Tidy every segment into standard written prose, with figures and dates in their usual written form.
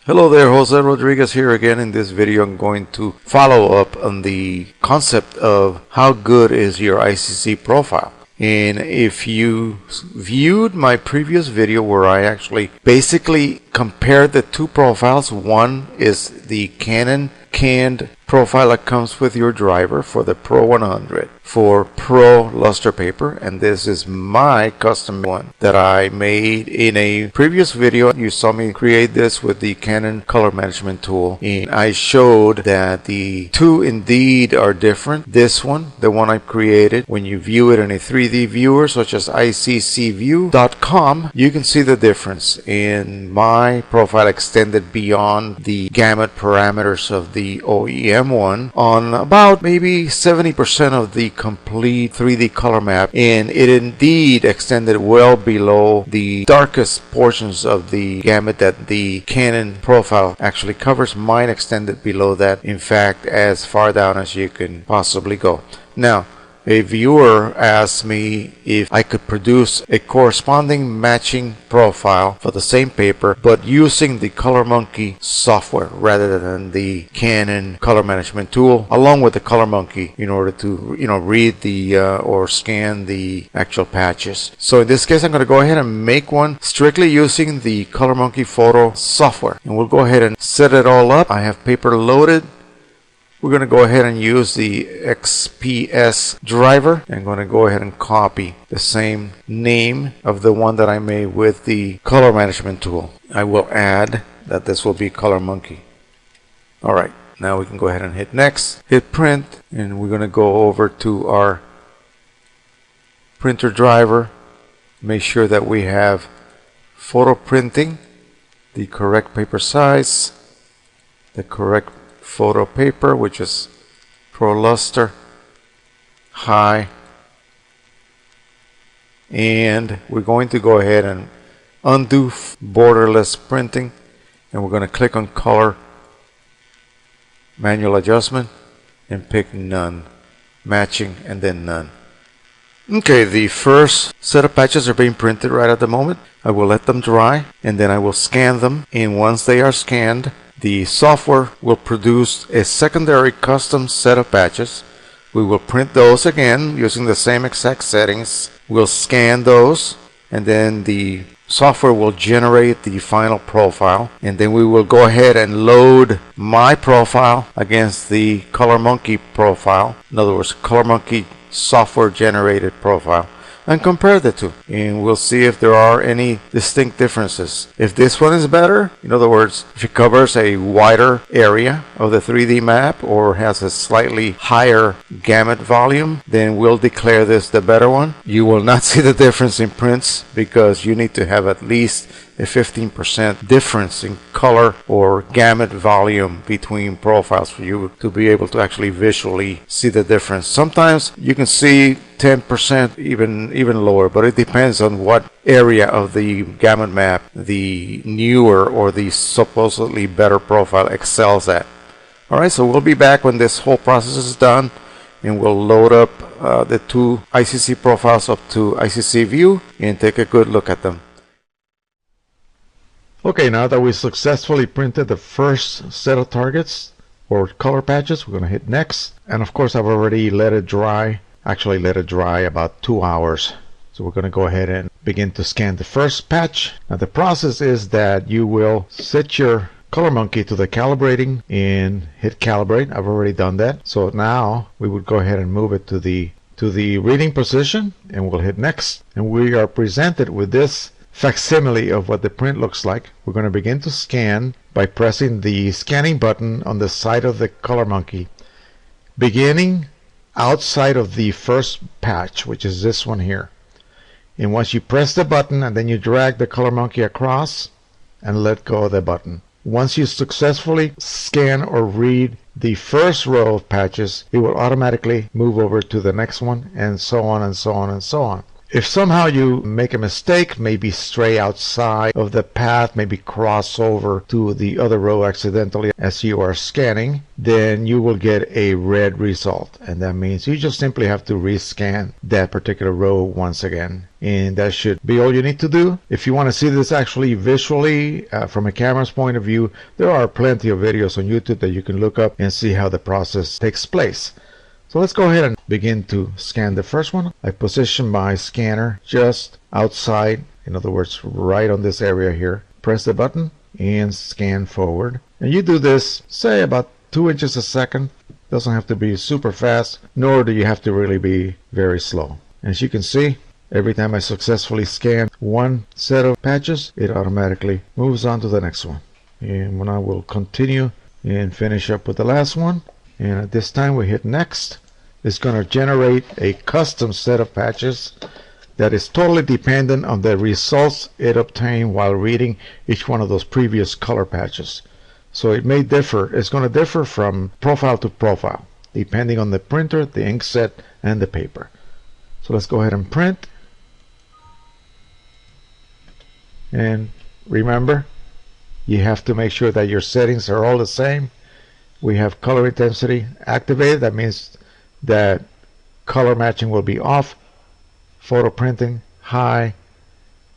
Hello there, Jose Rodriguez here again. In this video I'm going to follow up on the concept of how good is your ICC profile. And if you viewed my previous video where I actually basically compared the two profiles, one is the Canon canned profile that comes with your driver for the Pro-100 for Pro luster paper, and this is my custom one that I made in a previous video. You saw me create this with the Canon Color Management Tool, and I showed that the two indeed are different. This one, the one I created, when you view it in a 3D viewer such as iccview.com, you can see the difference in my profile extended beyond the gamut parameters of the OEM one on about maybe 70% of the complete 3D color map, and it indeed extended well below the darkest portions of the gamut that the Canon profile actually covers. Mine extended below that, in fact, as far down as you can possibly go. Now, a viewer asked me if I could produce a corresponding matching profile for the same paper but using the Munki software rather than the Canon Color Management Tool along with the Munki in order to read the or scan the actual patches. So in this case I'm going to go ahead and make one strictly using the Munki photo software, and we'll go ahead and set it all up. I have paper loaded. We're going to go ahead and use the XPS driver. I'm going to go ahead and copy the same name of the one that I made with the Color Management Tool. I will add that this will be Munki. Alright, now we can go ahead and hit next, hit print, and we're going to go over to our printer driver. Make sure that we have photo printing, the correct paper size, the correct photo paper, which is Pro Luster High, and we're going to go ahead and undo borderless printing, and we're going to click on color manual adjustment and pick none, matching, and then none. Okay, the first set of patches are being printed right at the moment. I will let them dry and then I will scan them, and once they are scanned, the software will produce a secondary custom set of patches. We will print those again using the same exact settings. We'll scan those, and then the software will generate the final profile, and then we will go ahead and load my profile against the Munki profile. In other words, Munki software generated profile, and compare the two, and we'll see if there are any distinct differences. If this one is better, in other words, if it covers a wider area of the 3D map or has a slightly higher gamut volume, then we'll declare this the better one. You will not see the difference in prints because you need to have at least a 15% difference in color or gamut volume between profiles for you to be able to actually visually see the difference. Sometimes you can see 10%, even lower, but it depends on what area of the gamut map the newer or the supposedly better profile excels at. Alright, so we'll be back when this whole process is done, and we'll load up the two ICC profiles up to ICC view and take a good look at them. Okay, now that we successfully printed the first set of targets or color patches, we're going to hit next. And of course, I've already let it dry. Actually, let it dry about 2 hours. So we're going to go ahead and begin to scan the first patch. Now the process is that you will set your Munki to the calibrating and hit calibrate. I've already done that. So now we would go ahead and move it to the reading position, and we'll hit next. And we are presented with this facsimile of what the print looks like. We're going to begin to scan by pressing the scanning button on the side of the Munki, beginning outside of the first patch, which is this one here. And once you press the button and then you drag the Munki across and let go of the button. Once you successfully scan or read the first row of patches, it will automatically move over to the next one, and so on and so on and so on. If somehow you make a mistake, maybe stray outside of the path, maybe cross over to the other row accidentally as you are scanning, then you will get a red result. And that means you just simply have to rescan that particular row once again. And that should be all you need to do. If you want to see this actually visually from a camera's point of view, there are plenty of videos on YouTube that you can look up and see how the process takes place. So let's go ahead and begin to scan the first one. I position my scanner just outside, in other words, right on this area here. Press the button and scan forward. And you do this, say, about 2 inches a second. Doesn't have to be super fast, nor do you have to really be very slow. As you can see, every time I successfully scan one set of patches, it automatically moves on to the next one. And when I will continue and finish up with the last one, and at this time we hit next, it's going to generate a custom set of patches that is totally dependent on the results it obtained while reading each one of those previous color patches. So it may differ. It's going to differ from profile to profile, depending on the printer, the ink set, and the paper. So let's go ahead and print. And remember, you have to make sure that your settings are all the same. We have color intensity activated. That means that color matching will be off, photo printing high,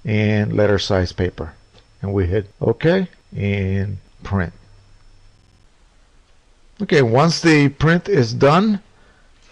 and letter size paper. And we hit OK and print. Okay, once the print is done,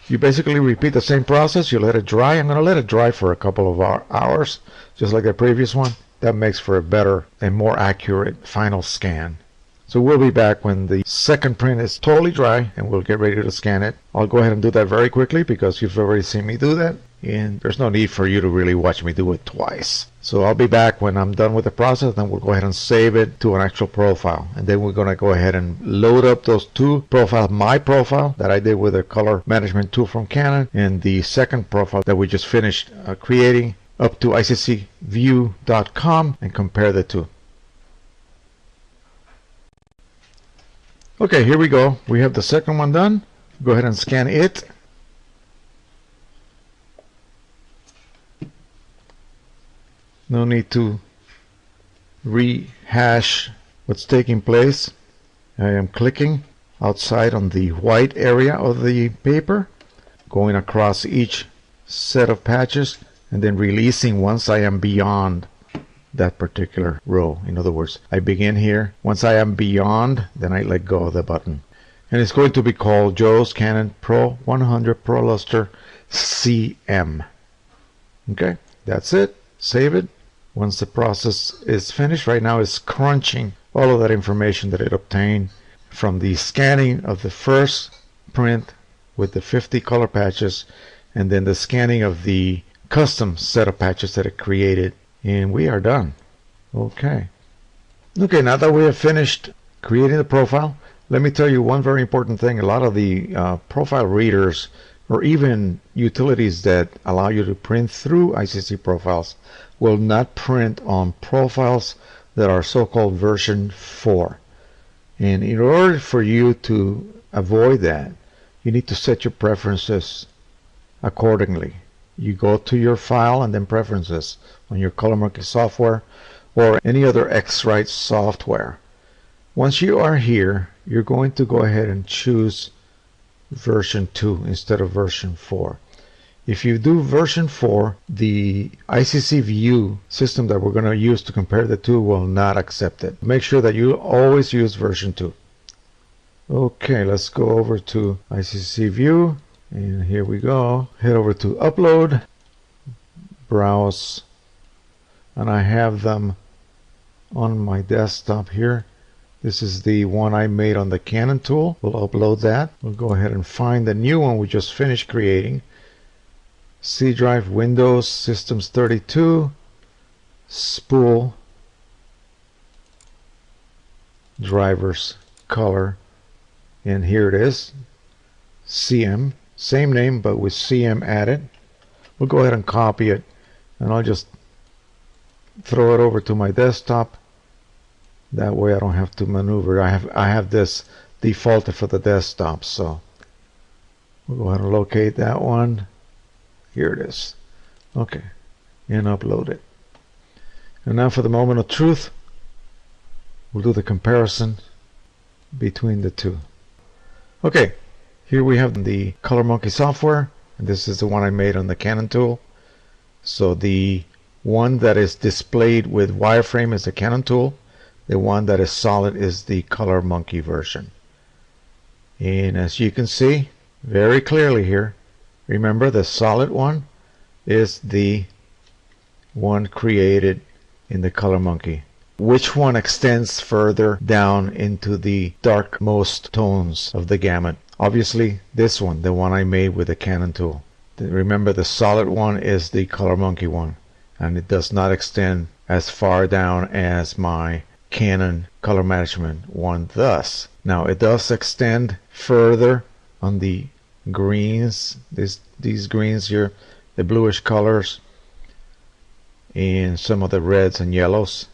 you basically repeat the same process. You let it dry. I'm going to let it dry for a couple of hours, just like the previous one. That makes for a better and more accurate final scan. So we'll be back when the second print is totally dry and we'll get ready to scan it. I'll go ahead and do that very quickly because you've already seen me do that, and there's no need for you to really watch me do it twice. So I'll be back when I'm done with the process, then we'll go ahead and save it to an actual profile. And then we're going to go ahead and load up those two profiles, my profile that I did with the Color Management Tool from Canon, and the second profile that we just finished creating, up to iccview.com, and compare the two. Okay, here we go. We have the second one done. Go ahead and scan it. No need to rehash what's taking place. I am clicking outside on the white area of the paper, going across each set of patches, and then releasing once I am beyond that particular row. In other words, I begin here. Once I am beyond, then I let go of the button. And it's going to be called Joe's Canon Pro-100 Pro Luster CM. Okay, that's it. Save it. Once the process is finished, right now it's crunching all of that information that it obtained from the scanning of the first print with the 50 color patches, and then the scanning of the custom set of patches that it created. And we are done. Okay, now that we have finished creating the profile, let me tell you one very important thing. A lot of the profile readers, or even utilities that allow you to print through ICC profiles, will not print on profiles that are so-called version 4. And in order for you to avoid that, you need to set your preferences accordingly. You go to your file and then preferences on your color marking software or any other X-Write software. Once you are here, you're going to go ahead and choose version 2 instead of version 4. If you do version 4, the ICC View system that we're going to use to compare the two will not accept it. Make sure that you always use version 2. Okay, let's go over to ICC View. And here we go. Head over to Upload, Browse, and I have them on my desktop here. This is the one I made on the Canon tool. We'll upload that. We'll go ahead and find the new one we just finished creating. C drive, Windows, Systems 32, Spool, Drivers, Color, and here it is, CM. Same name, but with CM added. We'll go ahead and copy it, and I'll just throw it over to my desktop. That way I don't have to maneuver. I have this defaulted for the desktop, so we'll go ahead and locate that one. Here it is. Okay, and upload it. And now for the moment of truth, we'll do the comparison between the two. Okay, here we have the ColorMunki software, and this is the one I made on the Canon tool. So the one that is displayed with wireframe is the Canon tool. The one that is solid is the ColorMunki version. And as you can see very clearly here, remember the solid one is the one created in the ColorMunki. Which one extends further down into the darkmost tones of the gamut? Obviously this one, the one I made with the Canon tool. Remember the solid one is the ColorMunki one, and it does not extend as far down as my Canon Color Management one does. Now it does extend further on the greens, these greens here, the bluish colors, and some of the reds and yellows.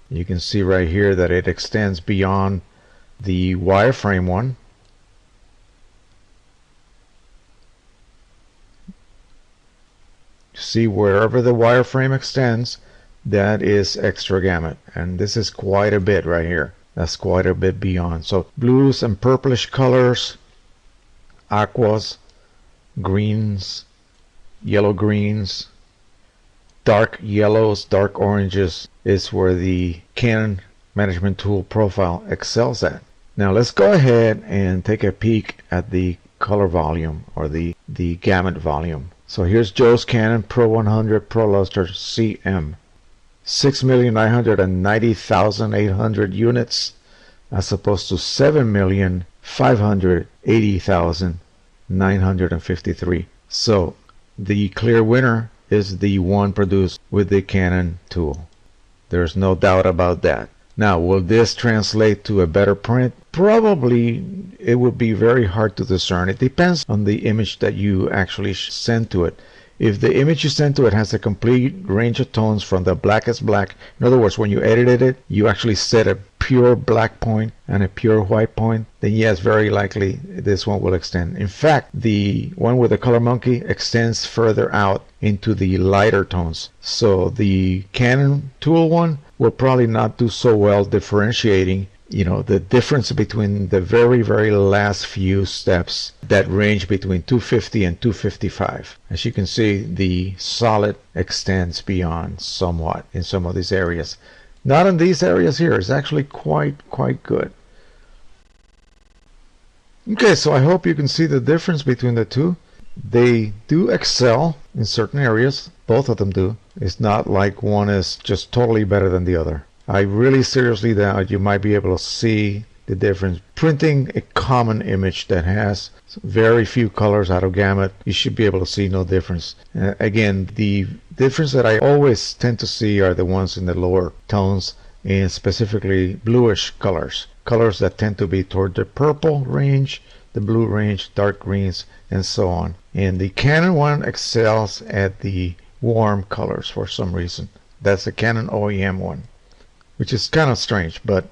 You can see right here that it extends beyond the wireframe one. See, wherever the wireframe extends, that is extra gamut, and this is quite a bit right here. That's quite a bit beyond. So blues and purplish colors, aquas, greens, yellow greens, dark yellows, dark oranges is where the Canon Management Tool profile excels at. Now let's go ahead and take a peek at the color volume, or the gamut volume. So here's Joe's Canon Pro-100 Pro Luster CM. 6,990,800 units as opposed to 7,580,953. So the clear winner is the one produced with the Canon tool. There's no doubt about that. Now, will this translate to a better print? Probably it would be very hard to discern. It depends on the image that you actually send to it. If the image you send to it has a complete range of tones from the blackest black, in other words, when you edited it, you actually set a pure black point and a pure white point, then yes, very likely this one will extend. In fact, the one with the ColorMunki extends further out into the lighter tones. So the Canon tool one will probably not do so well differentiating, you know, the difference between the very last few steps that range between 250 and 255. As you can see, the solid extends beyond somewhat in some of these areas. Not in these areas here. It's actually quite good. Okay, so I hope you can see the difference between the two. They do excel in certain areas. Both of them do. It's not like one is just totally better than the other. I really seriously doubt you might be able to see the difference. Printing a common image that has very few colors out of gamut, you should be able to see no difference. Again, the difference that I always tend to see are the ones in the lower tones, and specifically bluish colors. Colors that tend to be toward the purple range, the blue range, dark greens, and so on. And the Canon one excels at the warm colors for some reason. That's the Canon OEM one, which is kind of strange, but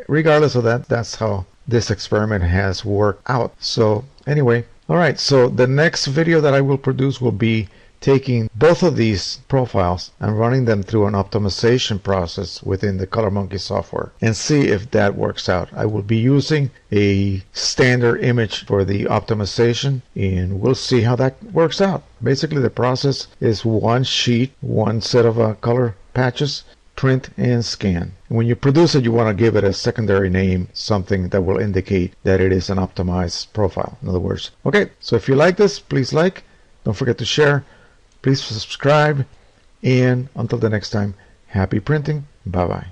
regardless of that, that's how this experiment has worked out. So anyway, alright, so the next video that I will produce will be taking both of these profiles and running them through an optimization process within the ColorMunki software and see if that works out. I will be using a standard image for the optimization, and we'll see how that works out. Basically, the process is one sheet, one set of color patches, print and scan. When you produce it, you want to give it a secondary name, something that will indicate that it is an optimized profile, in other words. Okay, so if you like this, please like, don't forget to share, please subscribe, and until the next time, happy printing. Bye bye.